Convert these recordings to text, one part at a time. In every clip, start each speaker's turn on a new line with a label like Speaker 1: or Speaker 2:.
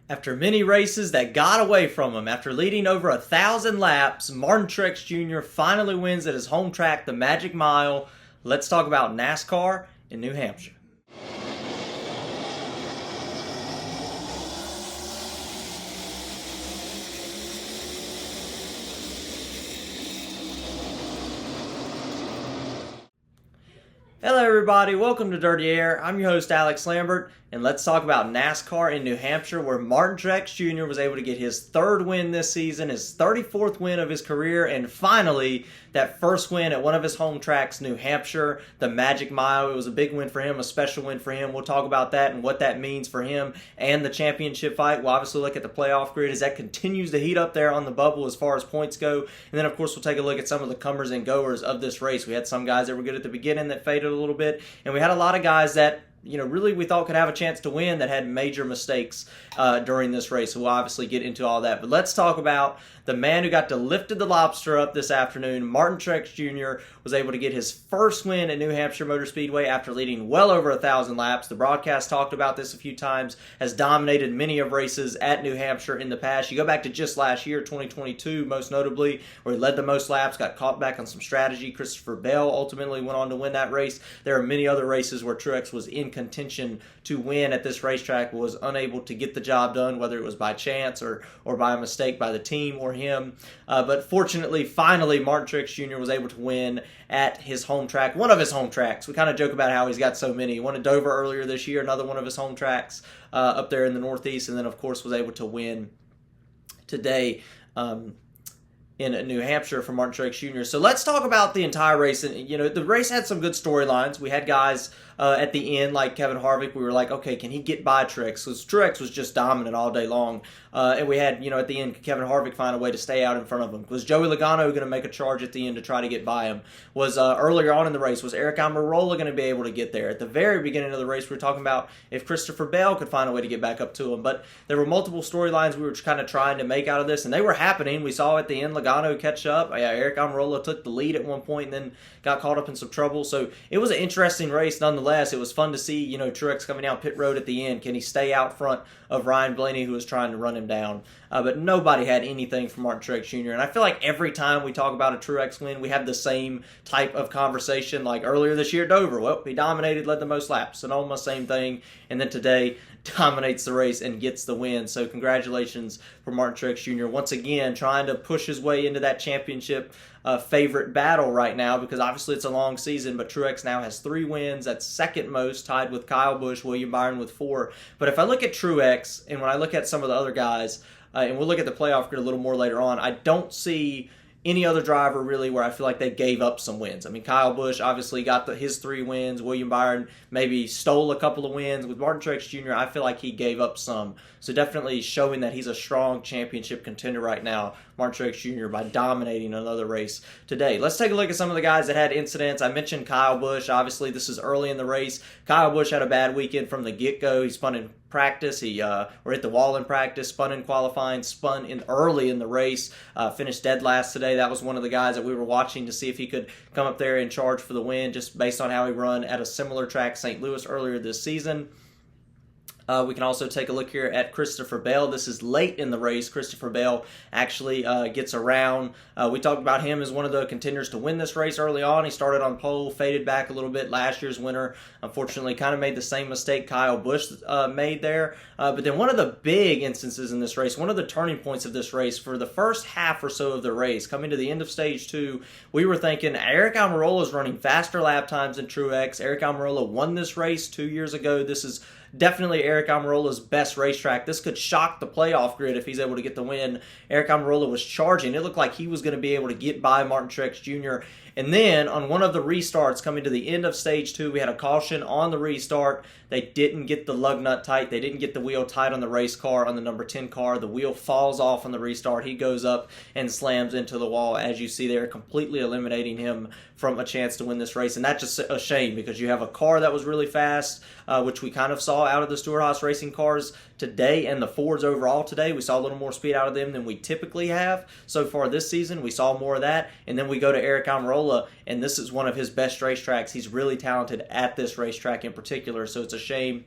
Speaker 1: After many races that got away from him, after leading over 1,000 laps, Martin Truex Jr. finally wins at his home track, the Magic Mile. Let's talk about NASCAR in New Hampshire. Hello everybody, welcome to Dirty Air. I'm your host Alex Lambert, and let's talk about NASCAR in New Hampshire, where Martin Truex Jr. was able to get his third win this season, his 34th win of his career, and finally that first win at one of his home tracks, New Hampshire, the Magic Mile. It was a big win for him, a special win for him. We'll talk about that and what that means for him and the championship fight. We'll obviously look at the playoff grid as that continues to heat up there on the bubble as far as points go. And then of course we'll take a look at some of the comers and goers of this race. We had some guys that were good at the beginning that faded a little bit, and we had a lot of guys that really we thought could have a chance to win that had major mistakes during this race. So we'll obviously get into all that. But let's talk about the man who got to lifted the lobster up this afternoon. Martin Truex Jr. was able to get his first win at New Hampshire Motor Speedway after leading well over 1,000 laps. The broadcast talked about this a few times, has dominated many of races at New Hampshire in the past. You go back to just last year, 2022, most notably, where he led the most laps, got caught back on some strategy. Christopher Bell ultimately went on to win that race. There are many other races where Truex was in contention to win at this racetrack, but was unable to get the job done, whether it was by chance or by a mistake by the team or him. But fortunately, finally, Martin Truex Jr. was able to win at his home track, one of his home tracks. We kind of joke about how he's got so many. He won at Dover earlier this year, another one of his home tracks up there in the Northeast, and then of course was able to win today in New Hampshire for Martin Truex Jr. So let's talk about the entire race. And the race had some good storylines. We had guys at the end like Kevin Harvick. We were like, okay, can he get by Truex? Because Truex was just dominant all day long. And we had, at the end, Kevin Harvick find a way to stay out in front of him. Was Joey Logano going to make a charge at the end to try to get by him? Was earlier on in the race, was Eric Almirola going to be able to get there? At the very beginning of the race, we were talking about if Christopher Bell could find a way to get back up to him. But there were multiple storylines we were kind of trying to make out of this, and they were happening. We saw at the end Logano catch up. Eric Almirola took the lead at one point and then got caught up in some trouble. So it was an interesting race nonetheless. It was fun to see, Truex coming down pit road at the end. Can he stay out front of Ryan Blaney, who was trying to run him down? But nobody had anything from Martin Truex Jr. And I feel like every time we talk about a Truex win, we have the same type of conversation. Like earlier this year at Dover, well, he dominated, led the most laps, and almost same thing. And then today, dominates the race and gets the win. So congratulations for Martin Truex Jr. once again, trying to push his way into that championship favorite battle right now, because obviously it's a long season, but Truex now has 3 wins. That's second most, tied with Kyle Busch, William Byron with 4. But if I look at Truex, and when I look at some of the other guys, and we'll look at the playoff grid a little more later on, I don't see any other driver really where I feel like they gave up some wins. I mean, Kyle Busch obviously got his 3 wins. William Byron maybe stole a couple of wins. With Martin Truex Jr., I feel like he gave up some. So definitely showing that he's a strong championship contender right now, Martin Truex Jr., by dominating another race today. Let's take a look at some of the guys that had incidents. I mentioned Kyle Busch. Obviously, this is early in the race. Kyle Busch had a bad weekend from the get-go. He spun in practice. He hit the wall in practice, spun in qualifying, spun in early in the race, finished dead last today. That was one of the guys that we were watching to see if he could come up there and charge for the win, just based on how he run at a similar track, St. Louis, earlier this season. We can also take a look here at Christopher Bell. This is late in the race. Christopher Bell actually gets around. We talked about him as one of the contenders to win this race early on. He started on pole, faded back a little bit. Last year's winner, unfortunately, kind of made the same mistake Kyle Busch made there. But then one of the big instances in this race, one of the turning points of this race, for the first half or so of the race, coming to the end of stage 2, we were thinking Eric Almirola is running faster lap times than Truex. Eric Almirola won this race 2 years ago. This is definitely Eric Almirola's best racetrack. This could shock the playoff grid if he's able to get the win. Eric Almirola was charging. It looked like he was going to be able to get by Martin Truex Jr. And then on one of the restarts coming to the end of stage 2, we had a caution on the restart. They didn't get the lug nut tight. They didn't get the wheel tight on the race car, on the number 10 car. The wheel falls off on the restart. He goes up and slams into the wall. As you see there, completely eliminating him from a chance to win this race. And that's just a shame, because you have a car that was really fast, which we kind of saw out of the Stewart-Haas racing cars today, and the Fords overall today. We saw a little more speed out of them than we typically have so far this season. We saw more of that. And then we go to Eric Almirola, and this is one of his best racetracks. He's really talented at this racetrack in particular, so it's a shame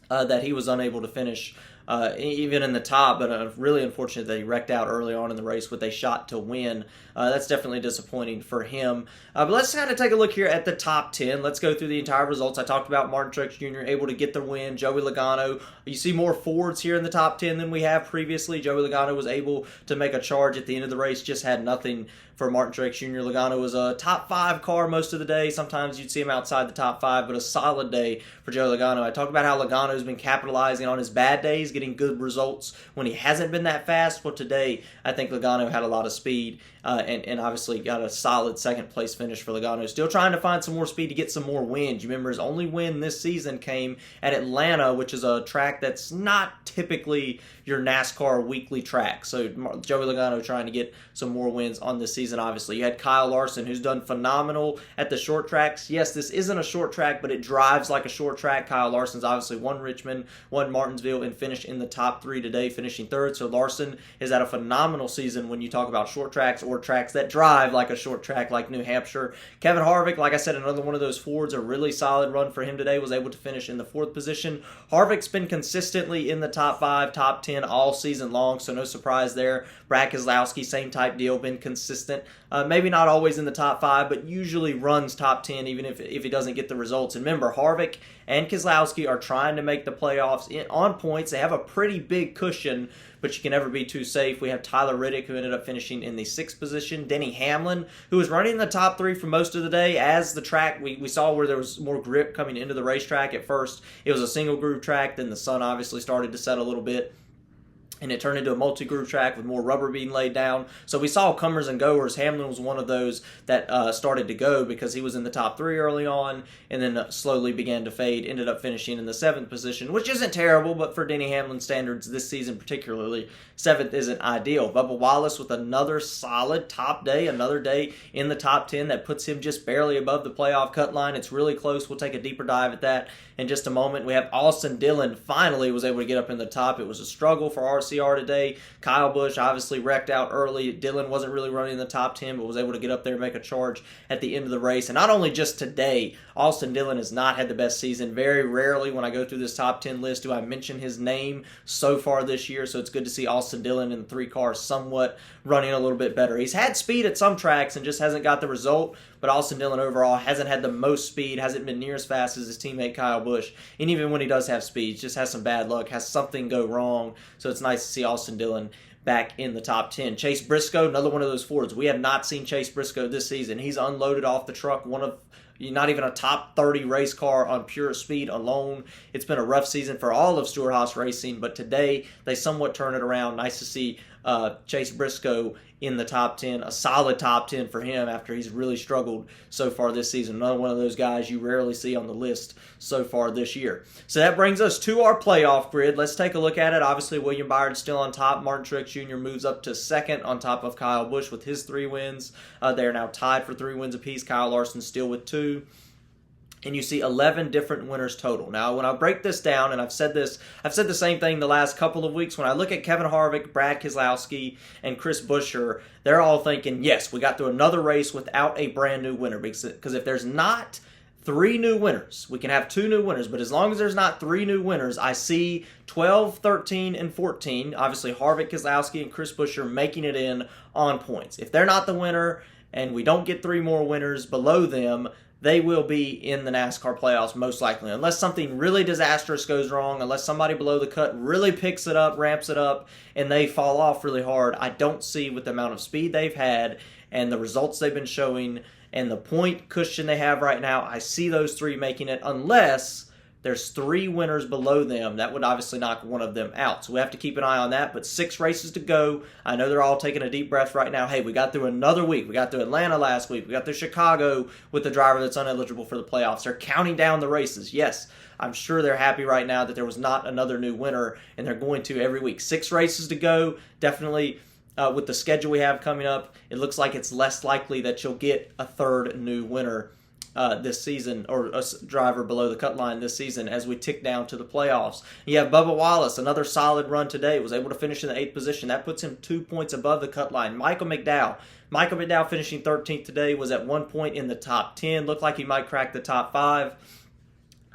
Speaker 1: that he was unable to finish even in the top, but really unfortunate that he wrecked out early on in the race with a shot to win. That's definitely disappointing for him. But let's kind of take a look here at the top 10. Let's go through the entire results. I talked about Martin Truex Jr. able to get the win. Joey Logano. You see more Fords here in the top 10 than we have previously. Joey Logano was able to make a charge at the end of the race, just had nothing for Martin Truex Jr. Logano was a top 5 car most of the day. Sometimes you'd see him outside the top 5, but a solid day for Joey Logano. I talked about how Logano's been capitalizing on his bad days, getting good results when he hasn't been that fast. Well, today, I think Logano had a lot of speed and obviously got a solid second place finish for Logano. Still trying to find some more speed to get some more wins. You remember his only win this season came at Atlanta, which is a track that's not typically your NASCAR weekly track. So Joey Logano trying to get some more wins on this season, obviously. You had Kyle Larson, who's done phenomenal at the short tracks. Yes, this isn't a short track, but it drives like a short track. Kyle Larson's obviously won Richmond, won Martinsville, and finished in the top 3 today, finishing 3rd. So Larson has had a phenomenal season when you talk about short tracks or tracks that drive like a short track like New Hampshire. Kevin Harvick, like I said, another one of those Fords, a really solid run for him today, was able to finish in the 4th position. Harvick's been consistently in the top 5, top 10 all season long, so no surprise there. Brad Keselowski, same type deal, been consistent. Maybe not always in the top 5, but usually runs top 10 even if he doesn't get the results. And remember, Harvick and Keselowski are trying to make the playoffs on points. They have a pretty big cushion, but you can never be too safe. We have Tyler Reddick, who ended up finishing in the 6th position. Denny Hamlin, who was running in the top 3 for most of the day. As the track, we saw where there was more grip coming into the racetrack. At first, it was a single groove track. Then the sun obviously started to set a little bit, and it turned into a multi-groove track with more rubber being laid down. So we saw comers and goers. Hamlin was one of those that started to go because he was in the top 3 early on and then slowly began to fade, ended up finishing in the 7th position, which isn't terrible, but for Denny Hamlin standards this season particularly, 7th isn't ideal. Bubba Wallace with another solid top day, another day in the top 10 that puts him just barely above the playoff cut line. It's really close. We'll take a deeper dive at that in just a moment. We have Austin Dillon finally was able to get up in the top. It was a struggle for RCR today. Kyle Busch obviously wrecked out early. Dillon wasn't really running in the top 10, but was able to get up there and make a charge at the end of the race. And not only just today, Austin Dillon has not had the best season. Very rarely when I go through this top 10 list do I mention his name so far this year, so it's good to see Austin Dillon in the 3 cars somewhat running a little bit better. He's had speed at some tracks and just hasn't got the result, but Austin Dillon overall hasn't had the most speed, hasn't been near as fast as his teammate Kyle Busch. And even when he does have speed, just has some bad luck, has something go wrong. So it's nice to see Austin Dillon back in the top 10. Chase Briscoe, another one of those Fords. We have not seen Chase Briscoe this season. He's unloaded off the truck, one of not even a top 30 race car on pure speed alone. It's been a rough season for all of Stewart-Haas Racing, but today they somewhat turn it around. Nice to see Chase Briscoe in the top 10, a solid top 10 for him after he's really struggled so far this season. Another one of those guys you rarely see on the list so far this year. So that brings us to our playoff grid. Let's take a look at it. Obviously, William Byron's still on top. Martin Truex Jr. moves up to 2nd on top of Kyle Busch with his 3 wins. They are now tied for 3 wins apiece. Kyle Larson still with 2. And you see 11 different winners total. Now, when I break this down, and I've said the same thing the last couple of weeks, when I look at Kevin Harvick, Brad Keselowski, and Chris Buescher, they're all thinking, yes, we got through another race without a brand new winner. Because if there's not 3 new winners, we can have 2 new winners, but as long as there's not 3 new winners, I see 12, 13, and 14, obviously Harvick, Keselowski, and Chris Buescher making it in on points. If they're not the winner, and we don't get 3 more winners below them, they will be in the NASCAR playoffs most likely. Unless something really disastrous goes wrong, unless somebody below the cut really picks it up, ramps it up, and they fall off really hard, I don't see with the amount of speed they've had and the results they've been showing and the point cushion they have right now, I see those 3 making it unless there's 3 winners below them. That would obviously knock one of them out. So we have to keep an eye on that. But 6 races to go. I know they're all taking a deep breath right now. Hey, we got through another week. We got through Atlanta last week. We got through Chicago with the driver that's uneligible for the playoffs. They're counting down the races. Yes, I'm sure they're happy right now that there was not another new winner, and they're going to every week. 6 races to go. Definitely with the schedule we have coming up, it looks like it's less likely that you'll get a 3rd new winner this season, or a driver below the cut line this season as we tick down to the playoffs. You have Bubba Wallace, another solid run today, was able to finish in the 8th position. That puts him 2 points above the cut line. Michael McDowell finishing 13th today, was at one point in the top 10. Looked like he might crack the top 5.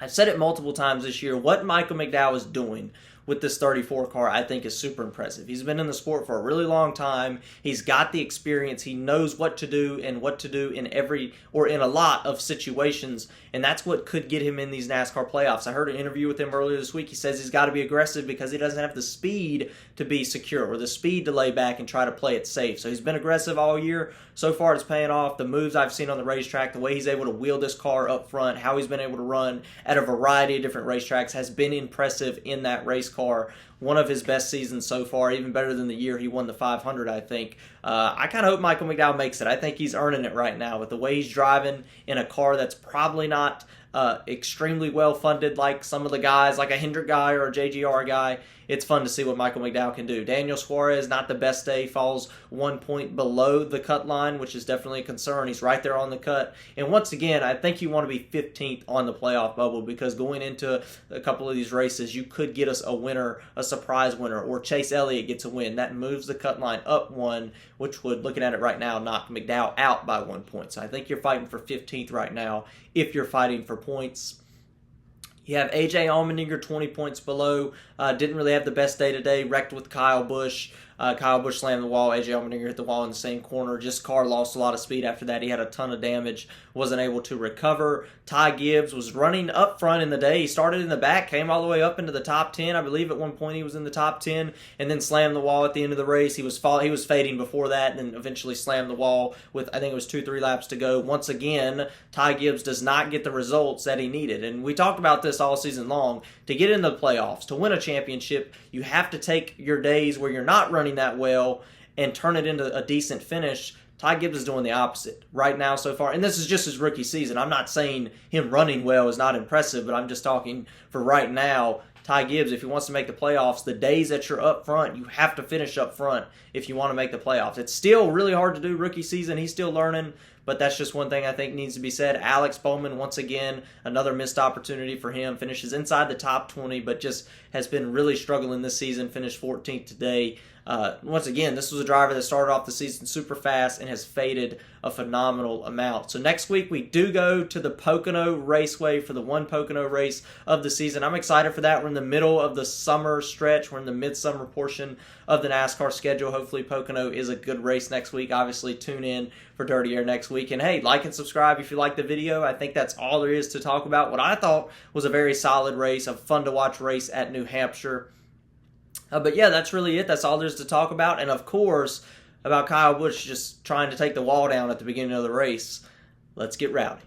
Speaker 1: I've said it multiple times this year. What Michael McDowell is doing with this 34 car, I think is super impressive. He's been in the sport for a really long time. He's got the experience. He knows what to do and what to do in in a lot of situations, and that's what could get him in these NASCAR playoffs. I heard an interview with him earlier this week. He says he's got to be aggressive because he doesn't have the speed to be secure or the speed to lay back and try to play it safe. So he's been aggressive all year. So far, it's paying off. The moves I've seen on the racetrack, the way he's able to wheel this car up front, how he's been able to run at a variety of different racetracks has been impressive in that race car. One of his best seasons so far, even better than the year he won the 500, I think. I kind of hope Michael McDowell makes it. I think he's earning it right now with the way he's driving in a car that's probably not extremely well funded like some of the guys, like a Hendrick guy or a JGR guy. It's fun to see what Michael McDowell can do. Daniel Suarez, not the best day, falls 1 point below the cut line, which is definitely a concern. He's right there on the cut. And once again, I think you want to be 15th on the playoff bubble because going into a couple of these races, you could get us a winner, a surprise winner, or Chase Elliott gets a win. That moves the cut line up one, which would, looking at it right now, knock McDowell out by 1 point. So I think you're fighting for 15th right now if you're fighting for points. You have A.J. Allmendinger 20 points below. Didn't really have the best day today. Wrecked with Kyle Busch. Kyle Busch slammed the wall. A.J. Allmendinger hit the wall in the same corner. Just car lost a lot of speed after that. He had a ton of damage. Wasn't able to recover. Ty Gibbs was running up front in the day. He started in the back, came all the way up into the top 10. I believe at one point he was in the top 10 and then slammed the wall at the end of the race. He was fading before that and then eventually slammed the wall with, I think it was 2-3 laps to go. Once again, Ty Gibbs does not get the results that he needed. And we talked about this all season long. To get in the playoffs, to win a championship, you have to take your days where you're not running that well and turn it into a decent finish. Ty Gibbs is doing the opposite right now so far. And this is just his rookie season. I'm not saying him running well is not impressive, but I'm just talking for right now. Ty Gibbs, if he wants to make the playoffs, the days that you're up front, you have to finish up front if you want to make the playoffs. It's still really hard to do rookie season. He's still learning, but that's just one thing I think needs to be said. Alex Bowman, once again, another missed opportunity for him. Finishes inside the top 20, but just has been really struggling this season. Finished 14th today. Once again, this was a driver that started off the season super fast and has faded a phenomenal amount. So next week we do go to the Pocono Raceway for the one Pocono race of the season. I'm excited for that. We're in the middle of the summer stretch. We're in the midsummer portion of the NASCAR schedule. Hopefully Pocono is a good race next week. Obviously tune in for Dirty Air next week. And hey, like and subscribe if you like the video. I think that's all there is to talk about. What I thought was a very solid race, a fun to watch race at New Hampshire. But yeah, that's really it. That's all there's to talk about. And of course, about Kyle Busch just trying to take the wall down at the beginning of the race. Let's get rowdy.